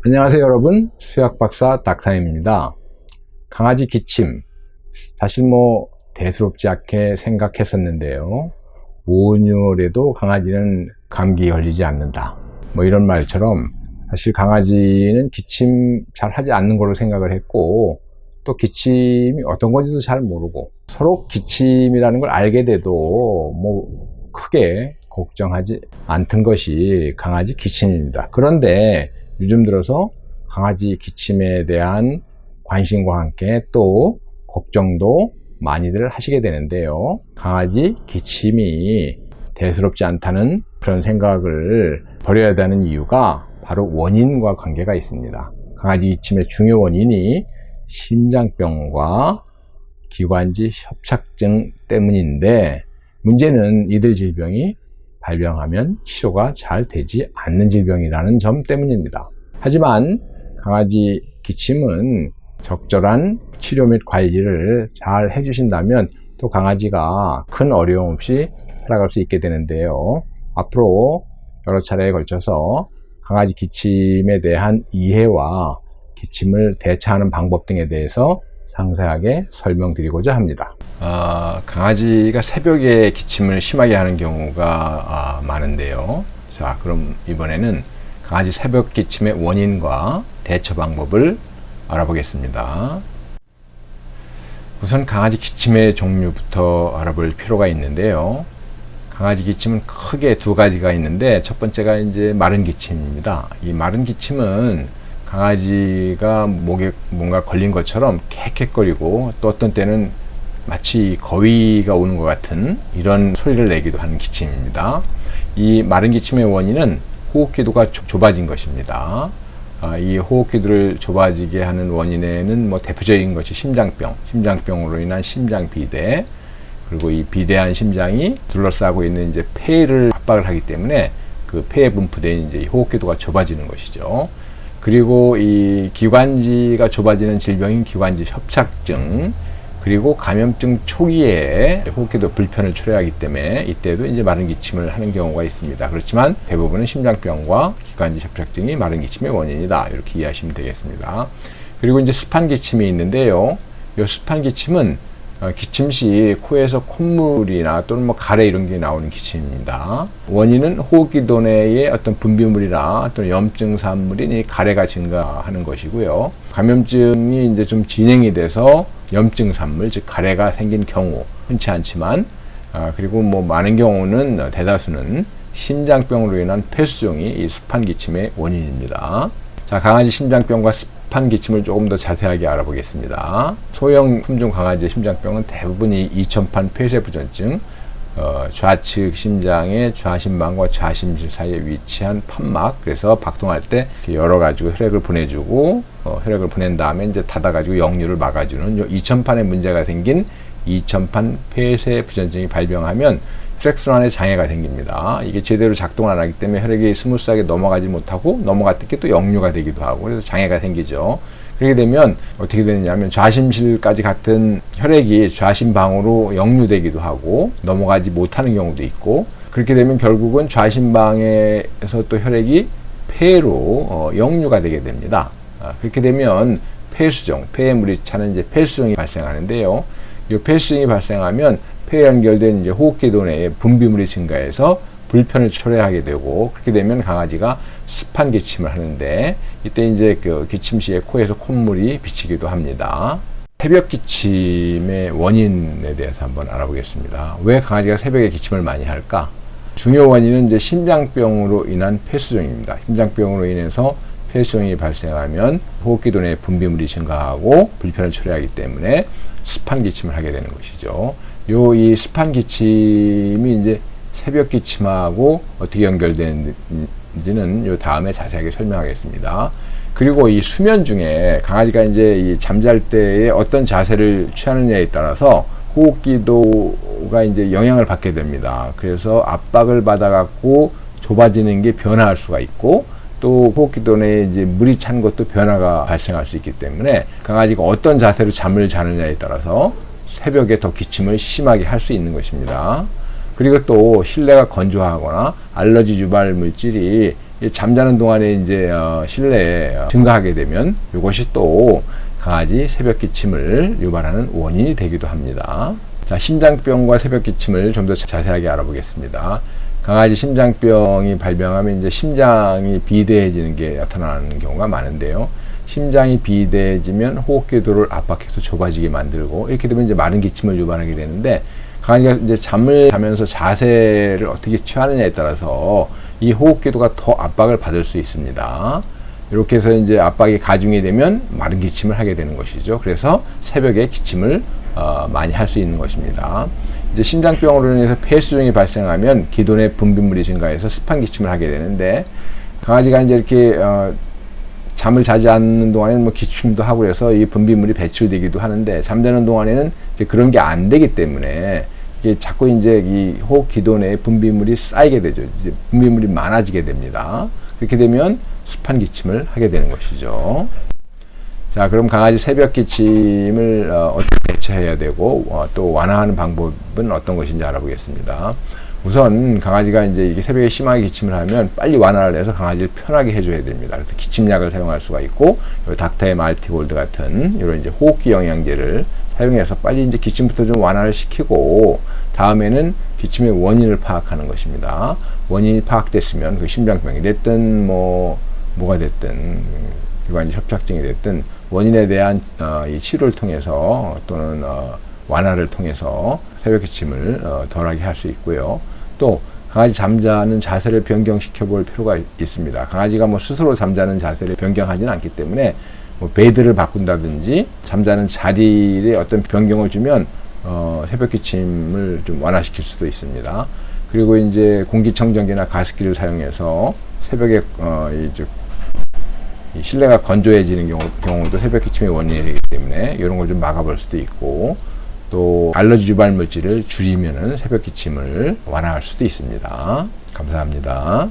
안녕하세요 여러분, 수약박사 닥터입니다. 강아지 기침, 사실 대수롭지 않게 생각했었는데요. 5, 6월에도 강아지는 감기 걸리지 않는다, 이런 말처럼 사실 강아지는 기침 잘 하지 않는 걸로 생각을 했고, 또 기침이 어떤 건지도 잘 모르고, 서로 기침이라는 걸 알게 돼도 크게 걱정하지 않던 것이 강아지 기침입니다. 그런데 요즘 들어서 강아지 기침에 대한 관심과 함께 또 걱정도 많이들 하시게 되는데요. 강아지 기침이 대수롭지 않다는 그런 생각을 버려야 되는 이유가 바로 원인과 관계가 있습니다. 강아지 기침의 중요 원인이 심장병과 기관지 협착증 때문인데, 문제는 이들 질병이 발병하면 치료가 잘 되지 않는 질병이라는 점 때문입니다. 하지만 강아지 기침은 적절한 치료 및 관리를 잘 해주신다면 또 강아지가 큰 어려움 없이 살아갈 수 있게 되는데요. 앞으로 여러 차례에 걸쳐서 강아지 기침에 대한 이해와 기침을 대처하는 방법 등에 대해서 상세하게 설명드리고자 합니다. 강아지가 새벽에 기침을 심하게 하는 경우가 많은데요. 자, 그럼 이번에는 강아지 새벽 기침의 원인과 대처 방법을 알아보겠습니다. 우선 강아지 기침의 종류부터 알아볼 필요가 있는데요. 강아지 기침은 크게 두 가지가 있는데, 첫 번째가 이제 마른 기침입니다. 이 마른 기침은 강아지가 목에 뭔가 걸린 것처럼 캑캑거리고, 또 어떤 때는 마치 거위가 오는 것 같은 이런 소리를 내기도 하는 기침입니다. 이 마른 기침의 원인은 호흡기도가 좁아진 것입니다. 이 호흡기도를 좁아지게 하는 원인에는 대표적인 것이 심장병으로 인한 심장비대, 그리고 이 비대한 심장이 둘러싸고 있는 이제 폐를 압박을 하기 때문에 그 폐에 분포된 이제 호흡기도가 좁아지는 것이죠. 그리고 이 기관지가 좁아지는 질병인 기관지 협착증, 그리고 감염증 초기에 호흡기도 불편을 초래하기 때문에 이때도 이제 마른 기침을 하는 경우가 있습니다. 그렇지만 대부분은 심장병과 기관지 협착증이 마른 기침의 원인이다, 이렇게 이해하시면 되겠습니다. 그리고 이제 습한 기침이 있는데요. 이 습한 기침은 기침 시 코에서 콧물이나 또는 가래 이런 게 나오는 기침입니다. 원인은 호흡기도 내의 어떤 분비물이나 또는 염증 산물인 가래가 증가하는 것이고요. 감염증이 이제 좀 진행이 돼서 염증 산물, 즉 가래가 생긴 경우 흔치 않지만, 그리고 많은 경우는 대다수는 심장병으로 인한 폐수종이 이 습한 기침의 원인입니다. 자, 강아지 심장병과 습한 기침을 조금 더 자세하게 알아보겠습니다. 소형 품종 강아지의 심장병은 대부분이 이천판 폐쇄부전증, 좌측 심장의 좌심방과 좌심실 사이에 위치한 판막, 그래서 박동할 때 열어가지고 혈액을 보내주고, 혈액을 보낸 다음에 이제 닫아가지고 역류를 막아주는 이천판에 문제가 생긴 이천판 폐쇄부전증이 발병하면 혈액순환에 장애가 생깁니다. 이게 제대로 작동을 안 하기 때문에 혈액이 스무스하게 넘어가지 못하고, 넘어갔을 때 또 역류가 되기도 하고, 그래서 장애가 생기죠. 그렇게 되면 어떻게 되느냐면 좌심실까지 같은 혈액이 좌심방으로 역류되기도 하고 넘어가지 못하는 경우도 있고, 그렇게 되면 결국은 좌심방에서 또 혈액이 폐로 역류가 되게 됩니다. 그렇게 되면 폐수종, 폐에 물이 차는 이제 폐수종이 발생하는데요. 이 폐수종이 발생하면 폐에 연결된 이제 호흡기도 내에 분비물이 증가해서 불편을 초래하게 되고, 그렇게 되면 강아지가 습한 기침을 하는데, 이때 이제 그 기침 시에 코에서 콧물이 비치기도 합니다. 새벽 기침의 원인에 대해서 한번 알아보겠습니다. 왜 강아지가 새벽에 기침을 많이 할까? 중요 원인은 이제 심장병으로 인한 폐수종입니다. 심장병으로 인해서 폐수종이 발생하면 호흡기도 내에 분비물이 증가하고 불편을 초래하기 때문에 습한 기침을 하게 되는 것이죠. 이 습한 기침이 이제 새벽 기침하고 어떻게 연결되는지는 요 다음에 자세하게 설명하겠습니다. 그리고 이 수면 중에 강아지가 이제 이 잠잘 때에 어떤 자세를 취하느냐에 따라서 호흡기도가 이제 영향을 받게 됩니다. 그래서 압박을 받아갖고 좁아지는 게 변화할 수가 있고, 또 호흡기도 내에 이제 물이 찬 것도 변화가 발생할 수 있기 때문에 강아지가 어떤 자세로 잠을 자느냐에 따라서 새벽에 더 기침을 심하게 할 수 있는 것입니다. 그리고 또 실내가 건조하거나 알러지 유발 물질이 이 잠자는 동안에 이제 실내에 증가하게 되면 이것이 또 강아지 새벽 기침을 유발하는 원인이 되기도 합니다. 자, 심장병과 새벽 기침을 좀 더 자세하게 알아보겠습니다. 강아지 심장병이 발병하면 이제 심장이 비대해지는 게 나타나는 경우가 많은데요. 심장이 비대해지면 호흡기도를 압박해서 좁아지게 만들고, 이렇게 되면 이제 마른 기침을 유발하게 되는데, 강아지가 이제 잠을 자면서 자세를 어떻게 취하느냐에 따라서 이 호흡기도가 더 압박을 받을 수 있습니다. 이렇게 해서 이제 압박이 가중이 되면 마른 기침을 하게 되는 것이죠. 그래서 새벽에 기침을 많이 할 수 있는 것입니다. 이제 심장병으로 인해서 폐수종이 발생하면 기도 내 분비물이 증가해서 습한 기침을 하게 되는데, 강아지가 이제 이렇게 잠을 자지 않는 동안에는 뭐 기침도 하고 그래서 이 분비물이 배출되기도 하는데, 잠자는 동안에는 이제 그런 게 안 되기 때문에 이게 자꾸 이제 이 호흡 기도 내에 분비물이 쌓이게 되죠. 이제 분비물이 많아지게 됩니다. 그렇게 되면 습한 기침을 하게 되는 것이죠. 자, 그럼 강아지 새벽 기침을 어떻게 대처해야 되고 또 완화하는 방법은 어떤 것인지 알아보겠습니다. 우선 강아지가 이제 이게 새벽에 심하게 기침을 하면 빨리 완화를 해서 강아지를 편하게 해줘야 됩니다. 그래서 기침약을 사용할 수가 있고, 닥터엠 알티골드 같은 이런 이제 호흡기 영양제를 사용해서 빨리 이제 기침부터 좀 완화를 시키고, 다음에는 기침의 원인을 파악하는 것입니다. 원인이 파악됐으면 그 심장병이 됐든 뭐가 됐든 기관지 협착증이 됐든 원인에 대한 이 치료를 통해서 또는 완화를 통해서 새벽 기침을 덜하게 할 수 있고요. 또 강아지 잠자는 자세를 변경시켜 볼 필요가 있습니다. 강아지가 뭐 스스로 잠자는 자세를 변경하지는 않기 때문에 뭐 베드를 바꾼다든지 잠자는 자리에 어떤 변경을 주면 새벽 기침을 좀 완화시킬 수도 있습니다. 그리고 이제 공기청정기나 가습기를 사용해서 새벽에 이 실내가 건조해지는 경우도 새벽 기침의 원인이 되기 때문에 이런 걸 좀 막아볼 수도 있고, 또 알러지 유발 물질을 줄이면은 새벽 기침을 완화할 수도 있습니다. 감사합니다.